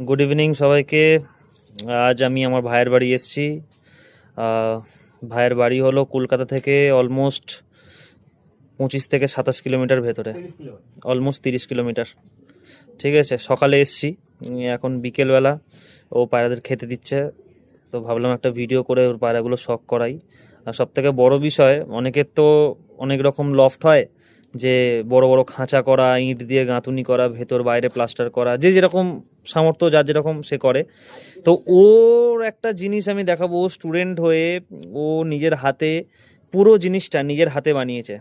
Good evening সবাইকে। আজ আমি আমার ভাইয়ের বাড়ি এসেছি। ভাইয়ের বাড়ি হলো কলকাতা থেকে অলমোস্ট 25 থেকে 27 কিলোমিটার ভেতরে, অলমোস্ট 30 কিলোমিটার। ঠিক আছে, সকালে এসেছি, এখন বিকেলবেলা ও পায়রাদের খেতে দিচ্ছে, তো ভাবলাম একটা ভিডিও করে ওর পায়রাগুলো শখ করাই। আর সব থেকে বড় বিষয়, অনেকের তো অনেক রকম লফট হয়, যে বড় বড় খাঁচা করা, ইট দিয়ে গাঁথুনি করা, ভেতর বাইরে প্লাস্টার করা, যে যেরকম সামর্থ্য যার যেরকম সে করে। তো ওর একটা জিনিস আমি দেখাবো, স্টুডেন্ট হয়ে ও নিজের হাতে পুরো জিনিসটা নিজের হাতে বানিয়েছে।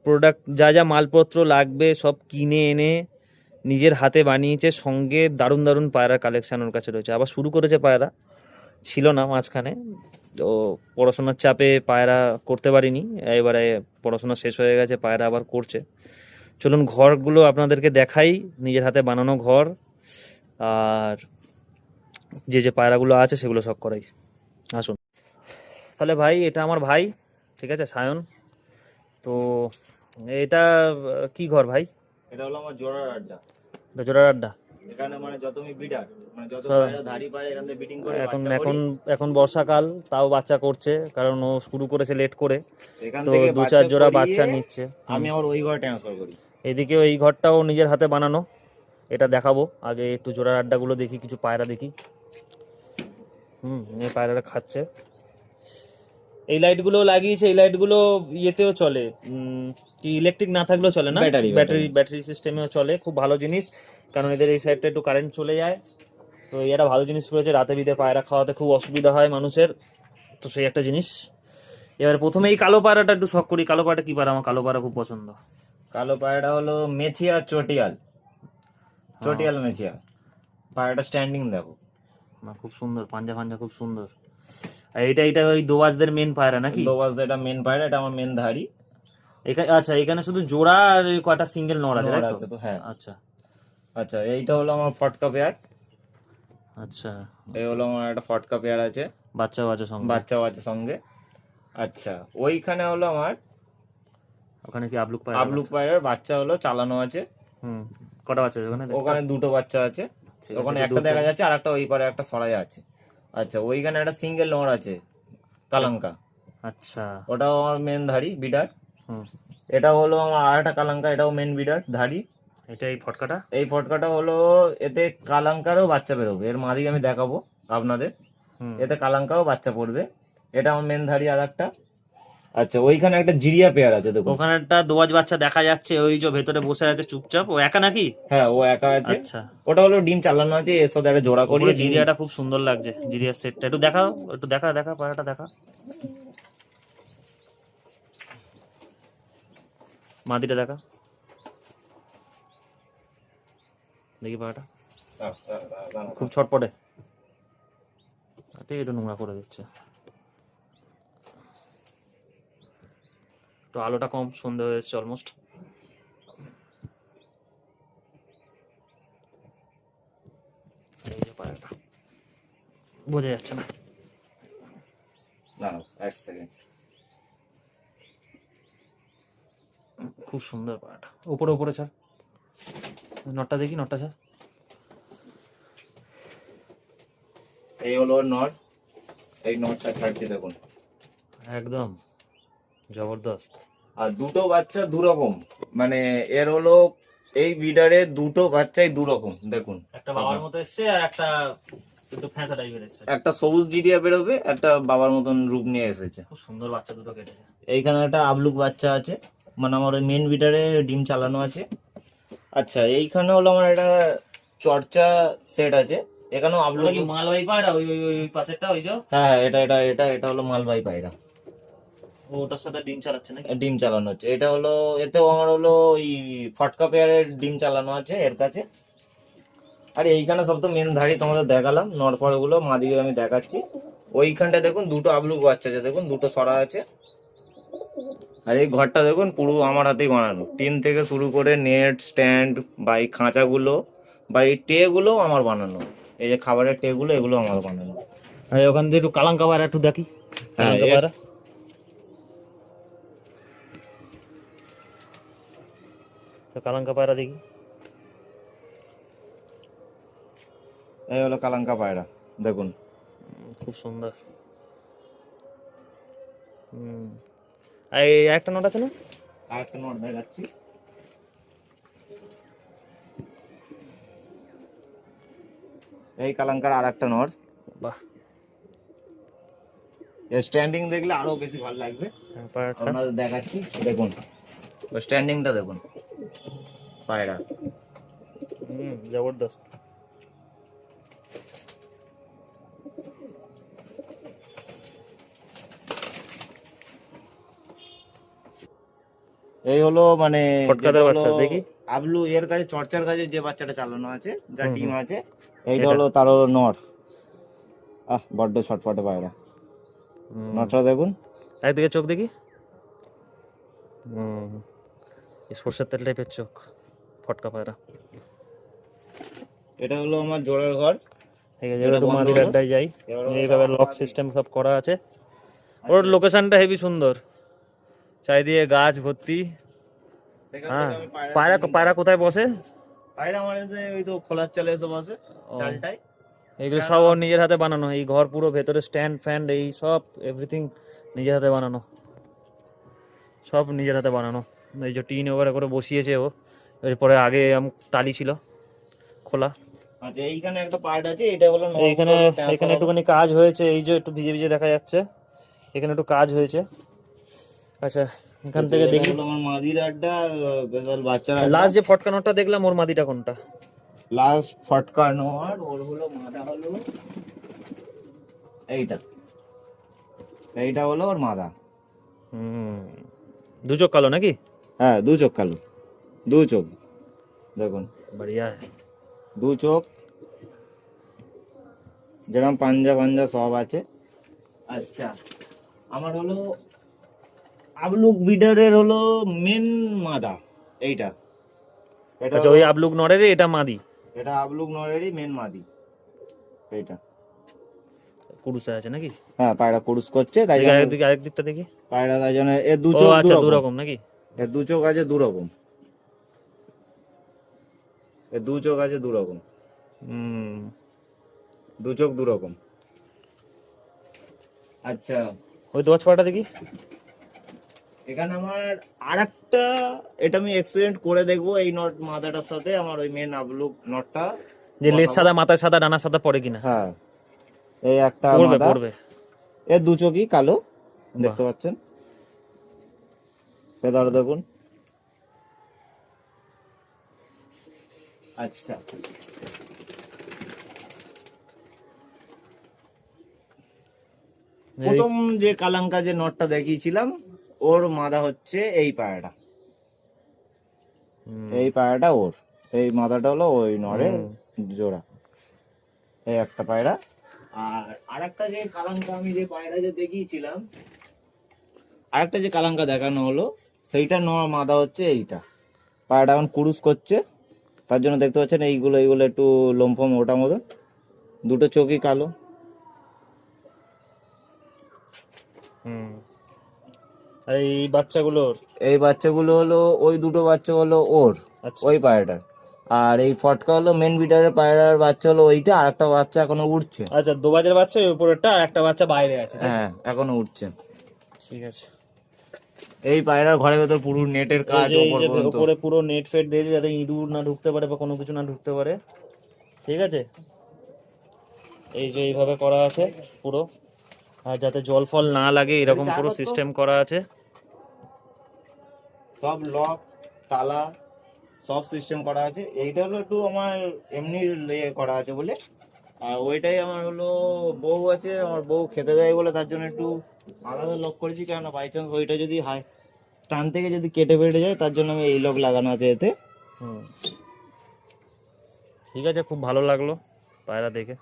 প্রোডাক্ট যা যা মালপত্র লাগবে সব কিনে এনে নিজের হাতে বানিয়েছে, সঙ্গে দারুণ দারুণ পায়রার কালেকশান ওর কাছে রয়েছে। আবার শুরু করেছে পায়রা, ছিল না মাঝখানে, তো পড়াশোনার চাপে পায়রা করতে পারিনি। এবারে পড়াশোনা শেষ হয়ে গেছে, পায়রা আবার করছে। চলুন ঘরগুলো আপনাদেরকে দেখাই, নিজের হাতে বানানো ঘর, আর যে যে পায়রাগুলো আছে সেগুলো সব করাই। আসুন তাহলে। ভাই, এটা আমার ভাই, ঠিক আছে, সায়ন। তো এটা কি ঘর ভাই? এটা হলো আমার জোড়ার আড্ডা। এটা জোড়ার আড্ডা। এখানে মানে যত বিডার, মানে যত সব- পায়রা ধাড়ি পায় এখান থেকে বিটিং করে এখন বাচ্চা এখন করি। এখন বর্ষাকাল, তাও বাচ্চা করছে, কারণ ও শুরু করেছে লেট করে, এখান তো থেকে দু চার বাচ্চা জোড়া করিয়ে বাচ্চা নিচ্ছে। আমি আবার ওই ঘরে ট্রান্সফার করি। এদিকে এই ঘরটাও নিজের হাতে বানানো, এটা দেখাবো। আগে একটু জোড়ার আড্ডাগুলো দেখি, কিছু পায়রা দেখি। এই পায়রাটা খাচ্ছে। এই লাইটগুলো লাগিয়েছে, এই লাইটগুলো ইয়েতেও চলে, কি ইলেকট্রিক না থাকলেও চলে না, ব্যাটারি ব্যাটারি ব্যাটারি সিস্টেমেও চলে। খুব ভালো জিনিস, কারণ এদের এই সাইডটা একটু কারেন্ট চলে যায়। তো এটা ভালো জিনিস করেছে, রাতে বিতে পায়রা খাওয়াতে খুব অসুবিধা হয় মানুষের, তো সেই একটা জিনিস। এবার প্রথমে এই কালো পায়রাটা একটু শখ করি। কালো পায়রাটা কি পায়রা? আমার কালো পায়রা খুব পছন্দ। কালো পায়রাটা হলো মেছিয়া চটিয়াল, হ্যাঁ, চটিয়াল মেছিয়া। পায়রাটা স্ট্যান্ডিং দেখো। না খুব সুন্দর, পাঞ্জা ফাঞ্জা খুব সুন্দর। আর এটা এটা ওই দোবাজদের মেন পায়রা নাকি? দোবাজ, এটা মেন পায়রা, এটা আমার মেন ধাড়ি। এখানে আচ্ছা, এখানে শুধু জোড়া আর ওই কয়টা সিঙ্গেল নর আছে, তাই নোয়ার তো? আছে তো, হ্যাঁ। আচ্ছা আচ্ছা, এইটা হলো আমার ফটকা পেয়ার। আচ্ছা। এই হলো আমার একটা ফটকা পেয়ার আছে, বাচ্চাও আছে সঙ্গে? বাচ্চাও আছে সঙ্গে। আচ্ছা, ওইখানে হলো আমার ওখানে কি আবলুক পায়রা? আবলুক পায়রার বাচ্চা হলো চালানো আছে। হুম, কটা বাচ্চা আছে ওখানে? ওখানে দুটো বাচ্চা আছে। ঠিক আছে, ওখানে একটু একটা দূর দেখা থেকে। যাচ্ছে, আর একটা ওই পারে একটা সরাই আছে। আচ্ছা, ওইখানে একটা সিঙ্গেল নর আছে, কালাঙ্কা। আচ্ছা। ওটাও আমার মেন ধাড়ি বিডার। হুম, এটা হলো আমার আর একটা কালাঙ্কা, এটাও মেন বিডার ধাড়ি। এটা এই ফটকাটা? এই ফটকাটা হলো, এতে কালাঙ্কারও বাচ্চা বেরোবে, এর মাদিকে আমি দেখাবো আপনাদের। হুম। এতে কালাঙ্কাও বাচ্চা পড়বে। এটা আমার মেন ধাড়ি আর একটা। আচ্ছা, ওইখানে একটা জিরিয়া পেয়ার আছে, দেখুন। ওখানে একটা দোয়াজ বাচ্চা দেখা যাচ্ছে, ওই যে ভেতরে বসে আছে চুপচাপ, ও একা নাকি? হ্যাঁ, ও একা আছে। আচ্ছা। ওটা হলো ডিম চালানো আছে, এর সাথে একটা জোড়া উপরে করিয়ে ডিম। জিরিয়াটা খুব সুন্দর লাগছে, জিরিয়ার সেটটা একটু দেখাও, একটু দেখা দেখা পায়রাটা দেখা। মাদিটা দেখা, দেখি পায়রাটা। খুব ছটপটে, একটু নোংরা করে দিচ্ছে। তো আলোটা কম, সন্ধে হয়ে এসছে অলমোস্ট। এই যে পায়রাটা, বোঝা যাচ্ছে না। এক সেকেন্ড। খুব সুন্দর পায়রাটা, উপরে উপরে ছাড়, নটটা দেখি, নটটা ছাড়। এই হলো ওর নট, এই নটটা ছাড়ছি দেখুন। একদম জবরদস্ত। আর দুটো বাচ্চা দুরকম, মানে এর হলো এই বিডারে দুটো বাচ্চাই দুরকম, দেখুন। একটা বাবার মতো এসছে, আর একটা একটু ফ্যাঁসা টাইপের এসছে। একটা সবুজ জিরিয়া বেরোবে, একটা বাবার মতন রূপ নিয়ে এসেছে। খুব সুন্দর বাচ্চা দুটো কেটেছে। এইখানে একটা আবলুক বাচ্চা আছে, মানে আমার ওই মেন বিডারে ডিম চালানো আছে। আচ্ছা, এইখানে হলো আমার একটা চর্চা সেট আছে, এখানেও ওটা আবলুক। কি মালবাহী পায়রা? ওই ওই ওই ওই পাশেরটা, ওই যে হ্যাঁ হ্যাঁ, এটা এটা এটা এটা হলো মালবাহী পায়রা। ওটার সাথে ডিম চালাচ্ছে নাকি? ডিম চালানো হচ্ছে, এটা হলো, এতেও আমার হলো ওই ফটকা পেয়ারের ডিম চালানো আছে এর কাছে। আর এইখানে সব তো মেন ধাড়ি তোমাদের দেখালাম, নরফর গুলো মাদিকে আমি দেখাচ্ছি। ওইখানটা দেখুন দুটো আবলুক বাচ্চা আছে, দেখুন দুটো সরা আছে। আর এই ঘরটা দেখুন পুরো আমার হাতেই বানানো, টিন থেকে শুরু করে নেট স্ট্যান্ড বা এই খাঁচাগুলো বা এই টে গুলো আমার বানানো। এই যে খাবারের টে গুলো, এগুলো আমার বানানো। এই ওখান থেকে একটু কালাঙ্কা পায়রা একটু দেখি, হ্যাঁ, কালাঙ্কা পায়রা, তো কালাঙ্কা পায়রা দেখি। এই হলো কালাঙ্কা পায়রা, দেখুন। খুব সুন্দর। আর এই একটা নোট আছে না? আর একটা নোট দেখাচ্ছি। এই কালাঙ্কার আর একটা নর। বাহ, স্ট্যান্ডিং দেখলে আরো বেশি ভালো লাগবে। পায়রাটা আপনাদের দেখাচ্ছি, দেখুন স্ট্যান্ডিংটা দেখুন পায়রা। জবরদস্ত। এই হলো মানে ফটকাদের যেটা বাচ্চা, হলো দেখি। আবলু এর কাছে, চর্চার কাছে যে বাচ্চাটা চালানো আছে, যা হুম, ডিম হুম। আছে, এইটা এটা? হলো তার হলো নর। বড্ড ছটফটে পায়রা। নটটা দেখুন। একদিকে চোখ দেখি। এই সর্ষের তেল টাইপের চোখ, ফটকা পায়রা। এটা হলো আমার জোড়ার ঘর। ঠিক আছে, এটা এবার একটু বন্ধ মাদির হলো। আড্ডায় যাই। এবার হলো এইভাবে লক আমার সিস্টেম সব করা আছে। ওর লোকেশনটা হেভি সুন্দর, চারিদিকে গাছ ভর্তি। সেখান হ্যাঁ, থেকে আমি পায়রা পায়রা কোথায় বসে? পায়রা আমার এসে ওই তো খোলার চালে এসে বসে, ও। চালটায়। এইগুলো সব ওর নিজের হাতে বানানো, এই ঘর পুরো ভেতরে স্ট্যান্ড ফ্যান্ড এই সব এভরিথিং নিজের হাতে বানানো, সব নিজের হাতে বানানো। এই যে টিন ওভারে করে বসিয়েছে ও। এরপরে আগে টালি ছিল খোলা। আচ্ছা, এইখানে একটা পার্ট আছে, এটা হলো এইখানে এখানে একটুখানি কাজ হয়েছে, এই যে একটু ভিজে ভিজে দেখা যাচ্ছে, এখানে একটু কাজ হয়েছে। আচ্ছা, এখান থেকে দেখি আমার মাদির আড্ডা আর বেঙ্গল বাচ্চার আড্ডা। লাস্ট যে ফটকানোটা দেখলাম, ওর মাদিটা কোনটা? লাস্ট ফটকানো আর ওর হলো মাদা হলো এইটা, এইটা হলো ওর মাদা। দু চোখ কালো নাকি? হ্যাঁ, দু চোখ কালো, দু চোখ দেখুন, বড়িয়া। দু চোখ, যেরকম পাঞ্জা পাঞ্জা সব আছে। আচ্ছা, আমার হলো আবলুক বিডারের হলো মেন মাদা এইটা। এটা আচ্ছা, ওই আবলুক নড়ের এটা মাদি? এটা আবলুক নরেরই মেন মাদি এইটা। কুরুসে আছে নাকি? হ্যাঁ, পায়রা কুরুস করছে, তাই দেখি জন্য আরেকদিকে, আরেক দিকটা দেখি। পায়রা, তাই জন্য এর দু ও চোখ আচ্ছা, দু দু রকম। রকম নাকি? এর দু চোখ আছে দু রকম, এর দু চোখ আছে দু রকম, দু চোখ দু রকম। আচ্ছা, ওই দোয়াজ পাড়াটা দেখি। এখানে আমার আরেকটা, এটা আমি এক্সপেরিমেন্ট করে দেখবো এই নট মাদাটার সাথে, আমার ওই মেন আবলুক নটটা। যে লেজ সাদা, মাথায় সাদা, ডানা সাদা পড়ে কিনা? হ্যাঁ, এই একটা পড়বে মাদা, পড়বে। এর দু চোখই কালো, দেখতে বাহ। পাচ্ছেন, ফেদার দেখুন। আচ্ছা, প্রথম যে কালাঙ্কা যে নটটা দেখিয়েছিলাম, ওর মাদা হচ্ছে এই পায়রাটা, এই পায়রাটা ওর, এই মাদাটা হলো ওই নরের জোড়া, এই একটা পায়রা। আর আরেকটা যে কালাঙ্কা আমি যে পায়রা যে দেখিয়েছিলাম, আরেকটা যে কালাঙ্কা দেখানো হলো, সেইটা মাদা হচ্ছে এইটা। পায়রাটা এখন কুরুস করছে, তার জন্য দেখতে পাচ্ছেন এইগুলো এইগুলো একটু লোমফম ওটা মতো, দুটো চোখই কালো। আর এই বাচ্চাগুলোর? এই বাচ্চাগুলো হলো ওই দুটো বাচ্চা হলো ওর, আচ্ছা, ওই পায়রাটার। আর এই ফটকা হলো মেন বিটারের পায়রার বাচ্চা হলো ওইটা, আর একটা বাচ্চা এখনো উঠছে। আচ্ছা, দোবাজের বাচ্চা ওই উপরেরটা, আর একটা বাচ্চা বাইরে আছে, তাই তো? হ্যাঁ, এখনো উঠছে। ঠিক আছে। এই পায়রার ঘরের ভেতর পুরো নেটের কাজ এই ওপর যে পর্যন্ত। উপরে পুরো নেট ফেট দিয়েছে যাতে ইঁদুর না ঢুকতে পারে বা কোনো কিছু না ঢুকতে পারে, ঠিক আছে? এই যে এইভাবে করা আছে পুরো, আর যাতে জল ফল না লাগে এরকম পুরো সিস্টেম করা আছে। সব লক, তালা, সব সিস্টেম করা আছে। এইটা হলো একটু আমার এমনি ইয়ে করা আছে বলে, আর ওইটাই আমার হলো বউ আছে, আমার বউ খেতে দেয় বলে তার জন্য একটু আলাদা লক করেছি, কেন বাই চান্স ওইটা যদি হাই টান থেকে যদি কেটে বেড়ে যায়, তার জন্য আমি এই লক লাগানো আছে এতে। ঠিক আছে, খুব ভালো লাগলো পায়রা দেখে।